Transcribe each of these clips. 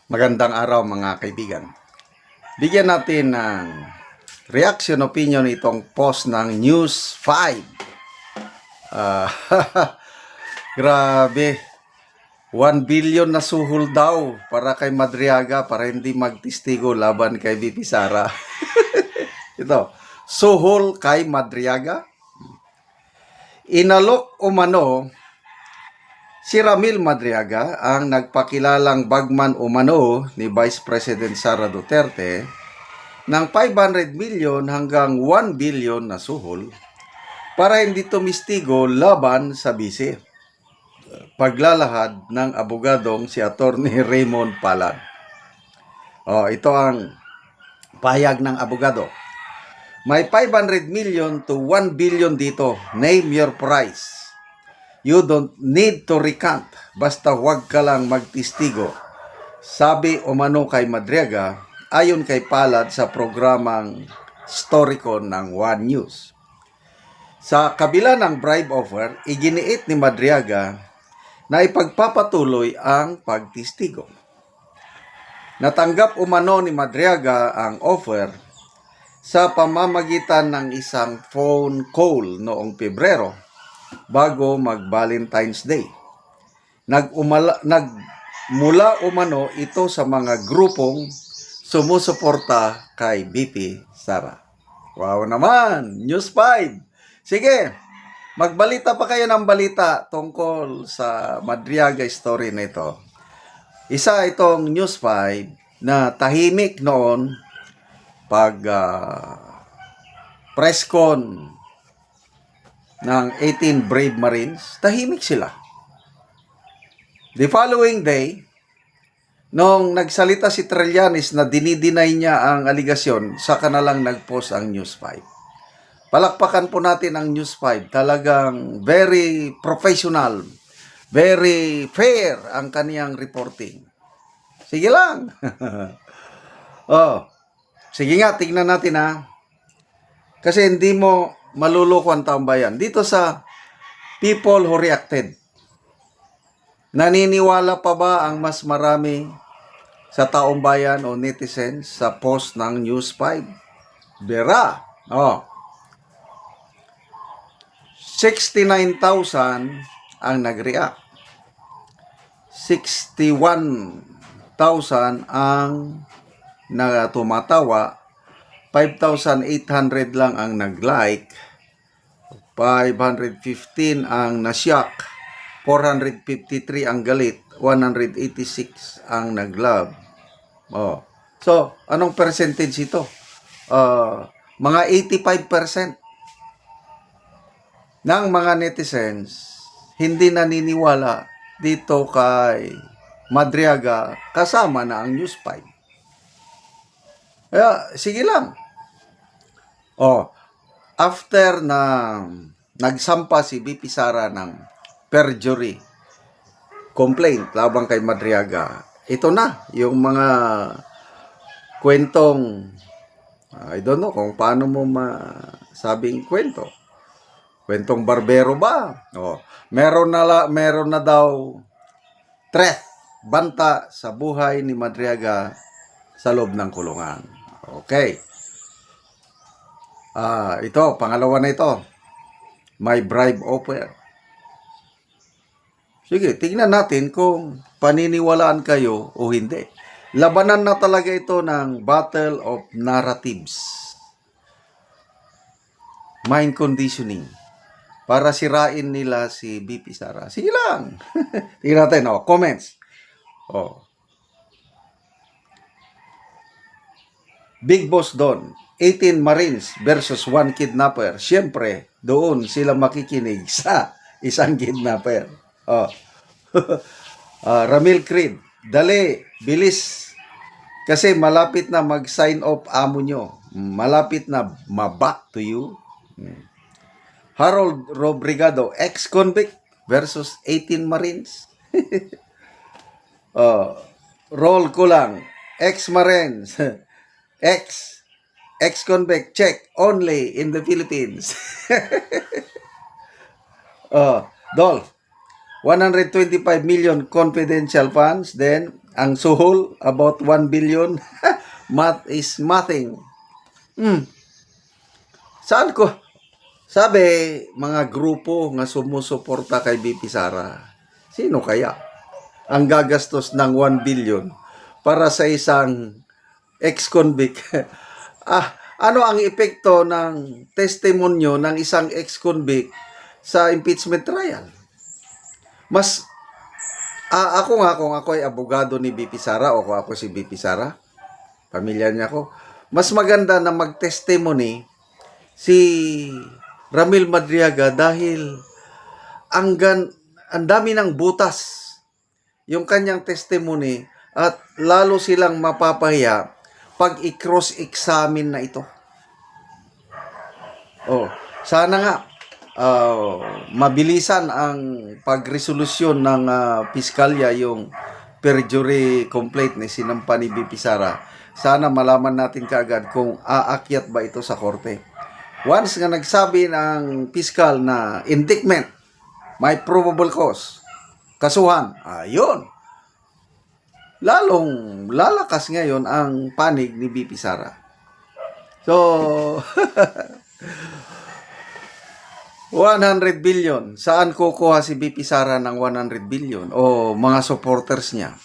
Magandang araw mga kaibigan. Bigyan natin ng reaction opinion itong post ng News 5. Ah, grabe. 1 billion na suhol daw para kay Madriaga para hindi magtistigo laban kay VP Sara. Ito, suhol kay Madriaga. Inalok umano si Ramil Madriaga, ang nagpakilalang bagman umano ni Vice President Sara Duterte, ng 500 million hanggang 1 billion na suhol para hindi tumistigo laban sa bise. Paglalahad ng abogadong si Attorney Raymond Palad. Ito ang pahayag ng abogado. May 500 million to 1 billion dito. Name your price. You don't need to recant, basta huwag ka lang magtistigo. Sabi umano kay Madriaga, ayon kay Palad sa programang Storycon ng One News. Sa kabila ng bribe offer, iginiit ni Madriaga na ipagpapatuloy ang pagtistigo. Natanggap umano ni Madriaga ang offer sa pamamagitan ng isang phone call noong Pebrero bago mag-Valentine's Day. Nagmula umano ito sa mga grupong sumusuporta kay VP Sara. Wow naman! News 5! Sige, magbalita pa kayo ng balita tungkol sa Madriaga story na ito. Isa itong News 5 na tahimik noon pag press con ng 18 Brave Marines, tahimik sila. The following day, nung nagsalita si Trillanes na dinideny niya ang aligasyon, saka na lang nag-post ang News 5. Palakpakan po natin ang News 5. Talagang very professional, very fair ang kaniyang reporting. Sige lang. Sige nga, tingnan natin ha. Kasi hindi mo maluloko ang taong bayan. Dito sa people who reacted, naniniwala pa ba ang mas marami sa taong bayan o netizens sa post ng News 5? Bera. 69,000 ang nag-react. 61,000 ang tumatawa. 5,800 lang ang nag-like, 515 ang nasyak, 453 ang galit, 186 ang nag-love. So, anong percentage ito? Mga 85% ng mga netizens hindi naniniwala dito kay Madriaga kasama na ang News 5. Kaya, sige lang. After na nagsampa si VP Sara ng perjury complaint labang kay Madriaga, ito na yung mga kwentong, I don't know kung paano mo masabing kwento. Kwentong barbero ba? Meron na daw threat, banta sa buhay ni Madriaga sa loob ng kulungan. Okay. Ito, pangalawa na ito. May bribe offer. Sige, tingnan natin kung paniniwalaan kayo o hindi. Labanan na talaga ito ng battle of narratives. Mind conditioning. Para sirain nila si VP Sara. Sige lang. Tingnan natin, comments. Big Boss Don, 18 Marines versus 1 kidnapper. Siyempre, doon sila makikinig sa isang kidnapper. Ramil Creed, dali, bilis. Kasi malapit na mag-sign off amo nyo. Malapit na ma-back to you. Harold Robrigado, ex-convict versus 18 Marines. Roll ko lang, ex-Marines. Ex-convict, check, only in the Philippines. Dolph, 125 million confidential funds, then ang suhol about 1 billion. Math is mathing. Saan ko? Sabi, mga grupo nga sumusuporta kay BP Sara. Sino kaya ang gagastos ng 1 billion para sa isang ex-convict? Ano ang epekto ng testimonyo ng isang ex-convict sa impeachment trial? Mas, ako nga kung ako ay abogado ni BP Sara o kung ako si BP Sara, pamilya niya ako, mas maganda na mag-testimony si Ramil Madriaga dahil ang dami ng butas yung kanyang testimony at lalo silang mapapahiya pag i-cross-examine na ito. Sana nga mabilisan ang pagresolusyon ng piskalya yung perjury complaint ni sinampa ni BP Sara. Sana malaman natin kaagad kung aakyat ba ito sa korte. Once nga nagsabi ng piskal na indictment, may probable cause, kasuhan, ayun. Lalong lalakas ngayon ang panig ni BP Sara. So, 100 billion. Saan kukuha si BP Sara ng 100 billion? O mga supporters niya?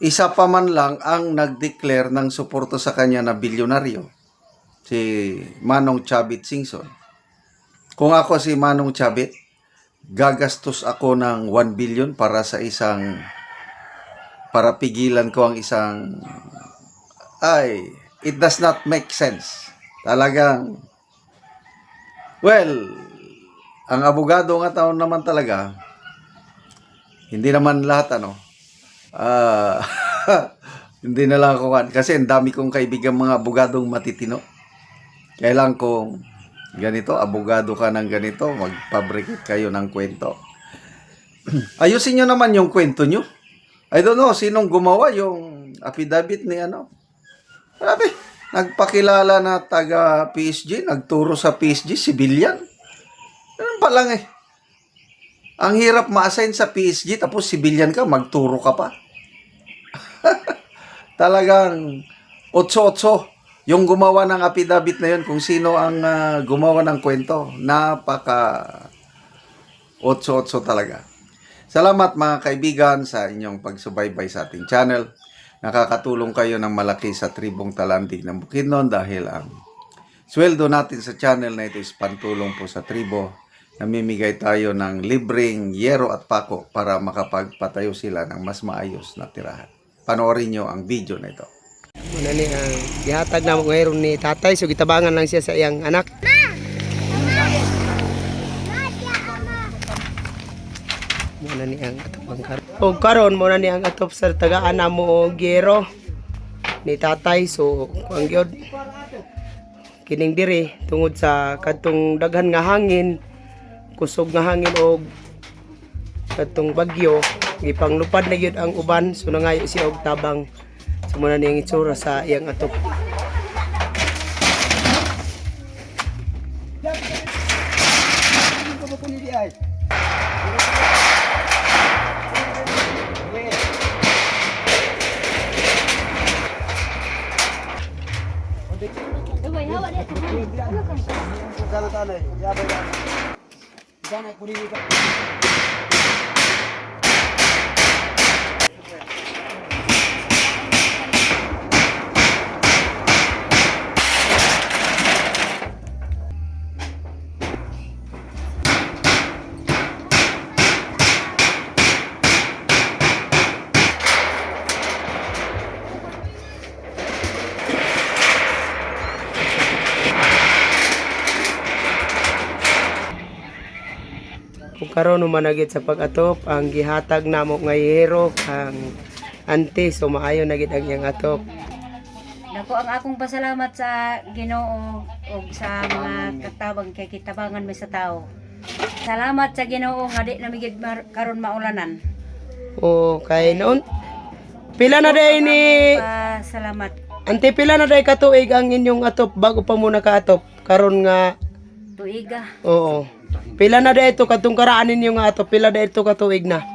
Isa pa man lang ang nag-declare ng suporto sa kanya na bilyonaryo. Si Manong Chavit Singson. Kung ako si Manong Chavit, gagastos ako ng 1 billion para pigilan ko ang isang it does not make sense. Talagang ang abogado nga taon naman talaga, hindi naman lahat hindi na lang ako kasi ang dami kong kaibigan mga abogadong matitino. Kailan kung ganito, abogado ka ng ganito, magpabricate kayo ng kwento. Ayusin nyo naman yung kwento nyo. I don't know, sinong gumawa yung affidavit ni Grabe, nagpakilala na taga PSG, nagturo sa PSG, civilian. Ganun pa lang eh. Ang hirap ma-assign sa PSG, tapos civilian ka, magturo ka pa. Talagang 8-8. Yung gumawa ng affidavit na yun, kung sino ang gumawa ng kwento, napaka 8-8 talaga. Salamat mga kaibigan sa inyong pagsubaybay sa ating channel. Nakakatulong kayo ng malaki sa tribong Talandig ng Bukidnon dahil ang sweldo natin sa channel na ito is pantulong po sa tribo. Namimigay tayo ng libreng yero at pako para makapagpatayo sila ng mas maayos na tirahan. Panoorin nyo ang video na ito. Muna ni ang gihatag na mo ngayon ni tatay, so gitabangan lang siya sa iyang anak. Muna ni ang atop karon. O karon muna ni ang atop sa tagaan na mo gero ni tatay, so ang gyud kining diri tungod sa kadtong daghan nga hangin, kusog nga hangin og kadtong bagyo, gipanglupad na gyud ang uban, so nangayo siya og tabang. So muna niyang itsura sa iyang atop. Kung karon managit sa pag-atop ang gihatag namo nga yero ang ante, so maayo na gid ang iyang atop. Dako ang akong pasalamat sa Ginoo o sa mga katabang kay kitabangan mi sa tao. Salamat sa Ginoo nga di nami gid karon maulanan. O kay noon pila na day ni Salamat. ante, pila na day katuig ang inyong atop bago pa muna ka atop karon nga Tuiga. oo. Pila na day ito katong karaan ninyo nga atop, pila day ito katuig na?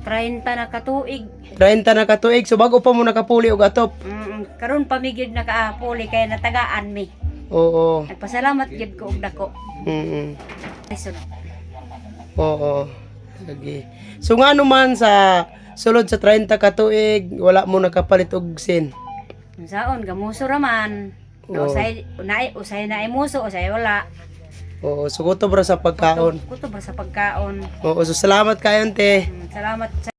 30 na katuig. 30 na katuig. So bago pa mo nakapuli og atop. Karon pamigid na kaapuli kaya natagaan mi. Oo. Nagpasalamat gid ko og dako. Mm. Lisod. Oo. Lagi. So nga naman sa sulod sa 30 katuig, wala mo nakapalit og sin. Unsaon gamuso raman. Oo. Usay na imuso, usay wala. Oo, suguto bra sa pagkaon. Kuto ba sa pagkaon. Oo, so salamat kayo, te. Salamat sa